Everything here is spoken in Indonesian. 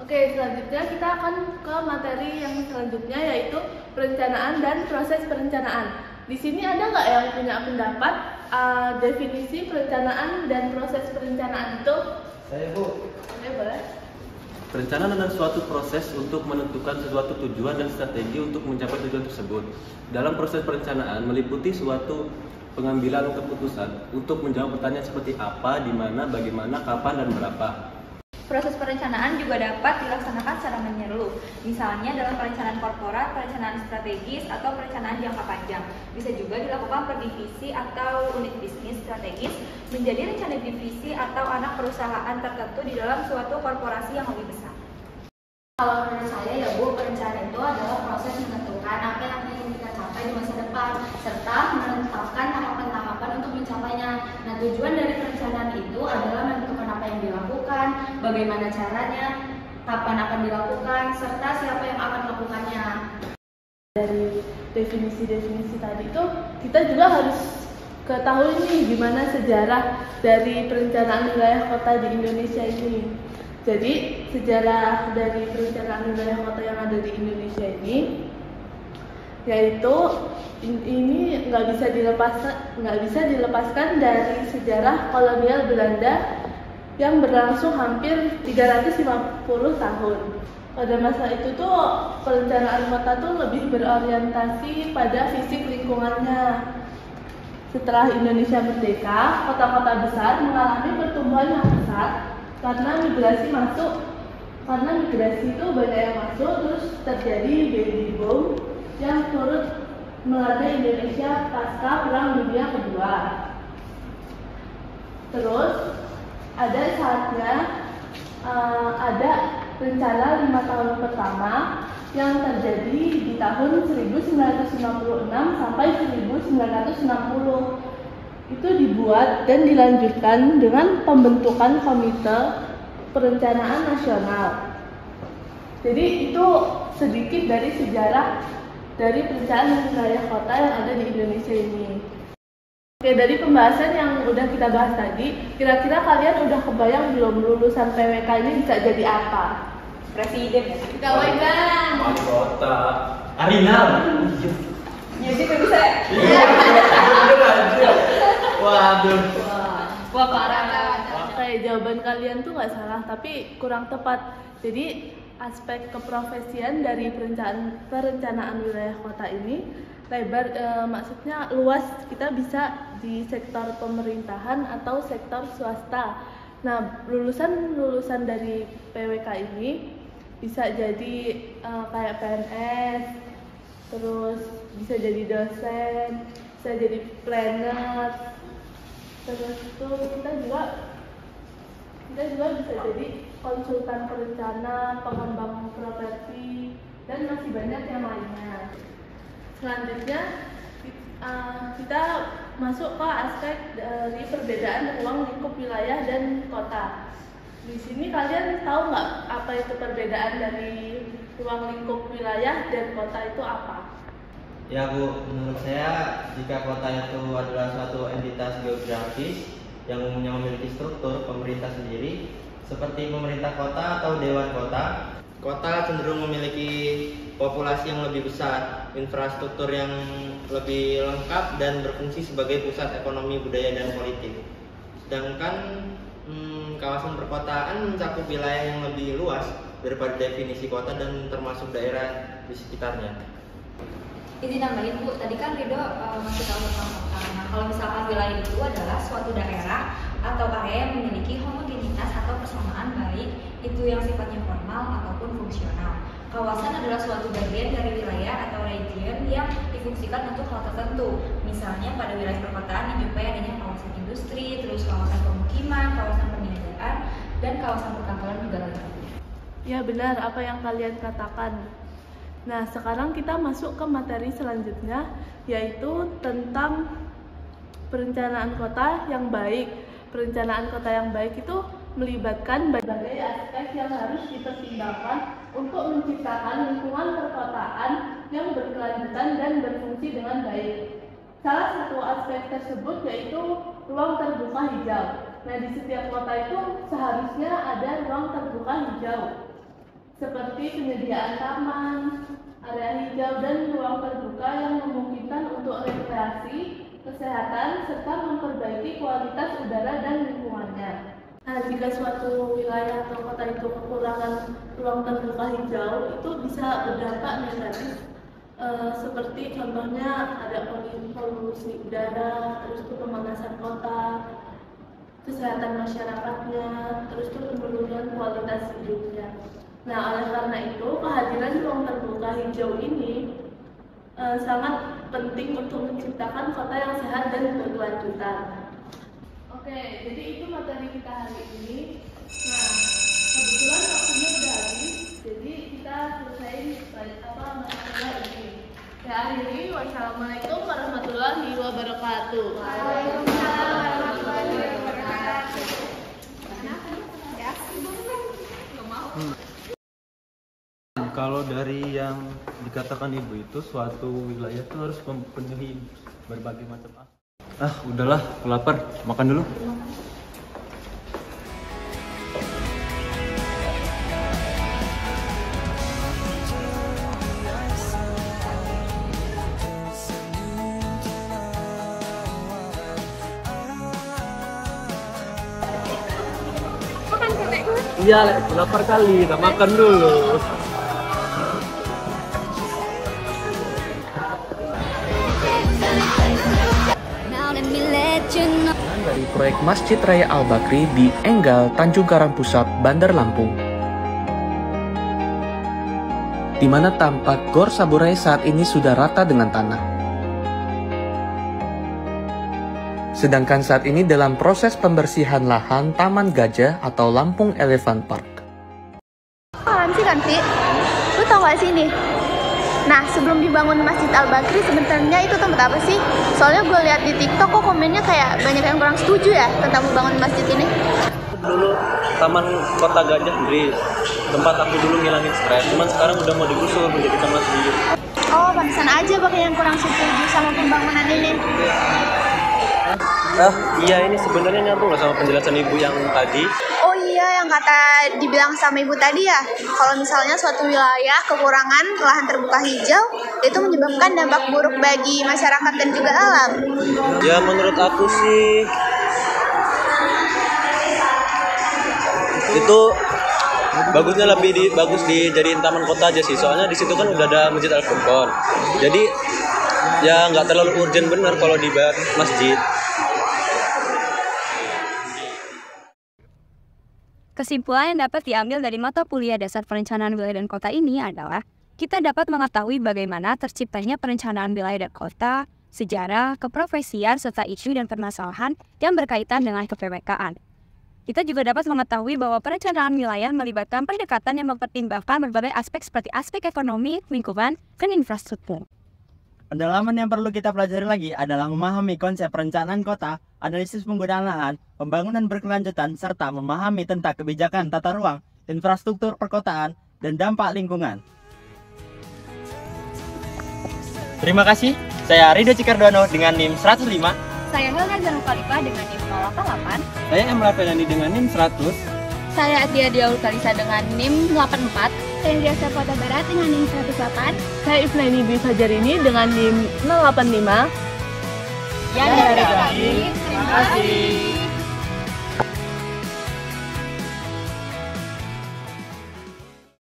Oke, selanjutnya kita akan ke materi yang selanjutnya, yaitu perencanaan dan proses perencanaan. Di sini ada nggak yang punya pendapat definisi perencanaan dan proses perencanaan itu? Saya, Bu. Oke, boleh. Perencanaan adalah suatu proses untuk menentukan sesuatu tujuan dan strategi untuk mencapai tujuan tersebut. Dalam proses perencanaan meliputi suatu pengambilan keputusan untuk menjawab pertanyaan seperti apa, di mana, bagaimana, kapan, dan berapa. Proses perencanaan juga dapat dilaksanakan secara menyeluruh, misalnya dalam perencanaan korporat, perencanaan strategis, atau perencanaan jangka panjang. Bisa juga dilakukan per divisi atau unit bisnis strategis menjadi rencana divisi atau anak perusahaan tertentu di dalam suatu korporasi yang lebih besar. Kalau menurut saya ya Bu, perencanaan itu adalah proses menentukan apa yang ingin kita capai di masa depan, serta menetapkan tahapan-tahapan untuk mencapainya. Nah, tujuan dari perencanaan itu adalah menentukan apa yang dilakukan, bagaimana caranya, kapan akan dilakukan, serta siapa yang akan melakukannya. Dari definisi-definisi tadi itu, kita juga harus ketahui nih gimana sejarah dari perencanaan wilayah kota di Indonesia ini. Jadi sejarah dari perencanaan wilayah kota yang ada di Indonesia ini, yaitu ini nggak bisa dilepaskan dari sejarah kolonial Belanda yang berlangsung hampir 350 tahun. Pada masa itu tuh perencanaan kota tuh lebih berorientasi pada fisik lingkungannya. Setelah Indonesia merdeka, kota-kota besar mengalami pertumbuhan yang pesat karena migrasi itu banyak yang masuk, terus terjadi baby boom yang turut melanda Indonesia pasca Perang Dunia Kedua. Terus ada saatnya ada rencana 5 tahun pertama yang terjadi di tahun 1956 sampai 1960. Itu dibuat dan dilanjutkan dengan pembentukan Komite Perencanaan Nasional. Jadi itu sedikit dari sejarah dari perencanaan wilayah kota yang ada di Indonesia ini. Oke, dari pembahasan yang udah kita bahas tadi, kira-kira kalian udah kebayang belum lulusan PWK ini bisa jadi apa? Presiden. Wali kota. Arinal. Ya sih bisa. Waduh. Wah parah. Kayak jawaban kalian tuh nggak salah, tapi kurang tepat. Jadi aspek keprofesian dari perencanaan wilayah kota ini lebar, maksudnya luas. Kita bisa di sektor pemerintahan atau sektor swasta. Nah, lulusan dari PWK ini bisa jadi kayak PNS, terus bisa jadi dosen, bisa jadi planner, terus tuh kita juga bisa jadi konsultan perencana, pengembang properti, dan masih banyak yang lainnya. Selanjutnya kita masuk ke aspek dari perbedaan ruang lingkup wilayah dan kota. Di sini kalian tahu nggak apa itu perbedaan dari ruang lingkup wilayah dan kota itu apa? Ya Bu, menurut saya jika kota itu adalah suatu entitas geografis yang umumnya memiliki struktur pemerintah sendiri, seperti pemerintah kota atau dewan kota, kota cenderung memiliki populasi yang lebih besar, infrastruktur yang lebih lengkap dan berfungsi sebagai pusat ekonomi, budaya, dan politik. Sedangkan kawasan perkotaan mencakup wilayah yang lebih luas daripada definisi kota dan termasuk daerah di sekitarnya. Izin nambahin Bu, tadi kan Rido masih tahu tentang kota. Nah, kalau misalkan wilayah itu adalah suatu daerah atau area yang memiliki homogenitas atau persamaan, baik itu yang sifatnya formal ataupun fungsional. Kawasan adalah suatu bagian dari wilayah atau region yang difungsikan untuk hal tertentu. Misalnya pada wilayah perkotaan dijumpai adanya kawasan industri, terus kawasan pemukiman, kawasan perniagaan, dan kawasan perkantoran juga lainnya. Ya benar apa yang kalian katakan. Nah, sekarang kita masuk ke materi selanjutnya, yaitu tentang perencanaan kota yang baik. Perencanaan kota yang baik itu melibatkan berbagai aspek yang harus dipertimbangkan untuk menciptakan lingkungan perkotaan yang berkelanjutan dan berfungsi dengan baik. Salah satu aspek tersebut yaitu ruang terbuka hijau. Nah, di setiap kota itu seharusnya ada ruang terbuka hijau. seperti penyediaan taman, area hijau, dan ruang terbuka yang memungkinkan untuk rekreasi, kesehatan, serta memperbaiki kualitas udara dan lingkungannya. Nah, jika suatu wilayah atau kota itu kekurangan ruang terbuka hijau, itu bisa berdampak negatif. Seperti contohnya ada polusi udara, terus itu pemanasan kota, kesehatan masyarakatnya, terus itu penurunan kualitas hidupnya. Nah, oleh karena itu kehadiran ruang terbuka hijau ini sangat penting untuk menciptakan kota yang sehat dan berkelanjutan. Oke, jadi itu materi kita hari ini. Nah, kebetulan waktunya udah habis, jadi kita selesai materinya ini. Ya, akhiri, wassalamualaikum warahmatullahi wabarakatuh. Waalaikumsalam warahmatullahi wabarakatuh. Kalau dari yang dikatakan ibu itu suatu wilayah itu harus memenuhi berbagai macam udahlah, aku lapar, makan dulu. Iya, lapar kali, kita makan dulu. Dari proyek Masjid Raya Al-Bakri di Enggal, Tanjung Karang Pusat, Bandar Lampung, di mana tampak Gor Saburai saat ini sudah rata dengan tanah. Sedangkan saat ini dalam proses pembersihan lahan Taman Gajah atau Lampung Elephant Park. Apaan sih kan, Pi? Lu tau gak sih nih? Nah, sebelum dibangun Masjid Al-Bakri sebenarnya itu tempat apa sih? Soalnya gue lihat di TikTok kok komennya kayak banyak yang kurang setuju ya tentang membangun masjid ini. Dulu Taman Kota Gajah di tempat aku dulu ngilangin stres, cuman sekarang udah mau digusur menjadikan masjid. Oh, pantesan aja banyak yang kurang setuju sama pembangunan ini. Iya, ini sebenarnya nyambung sama penjelasan ibu yang tadi. Oh iya, yang kata dibilang sama ibu tadi ya, kalau misalnya suatu wilayah kekurangan lahan terbuka hijau, itu menyebabkan dampak buruk bagi masyarakat dan juga alam. Ya menurut aku sih itu bagusnya bagus dijadiin taman kota aja sih, soalnya di situ kan udah ada Masjid Al-Furqon. Jadi ya nggak terlalu urgent bener kalau di masjid. Kesimpulan yang dapat diambil dari mata kuliah dasar perencanaan wilayah dan kota ini adalah kita dapat mengetahui bagaimana terciptanya perencanaan wilayah dan kota, sejarah, keprofesian, serta isu dan permasalahan yang berkaitan dengan kePWK-an. Kita juga dapat mengetahui bahwa perencanaan wilayah melibatkan pendekatan yang mempertimbangkan berbagai aspek seperti aspek ekonomi, lingkungan, dan infrastruktur. Pendalaman yang perlu kita pelajari lagi adalah memahami konsep perencanaan kota, analisis penggunaan lahan, pembangunan berkelanjutan, serta memahami tentang kebijakan tata ruang, infrastruktur perkotaan, dan dampak lingkungan. Terima kasih, saya Rido Cikardono dengan NIM 105. Saya Helga Zanul Khalifah dengan NIM 088. Saya Emra Felani dengan NIM 100. Saya Atia Diaul Kalisa dengan NIM 84. Saya Riasa Kota Barat dengan NIM 108. Saya Ifnaini Dwi Fajarini dengan NIM 085. Terima kasih.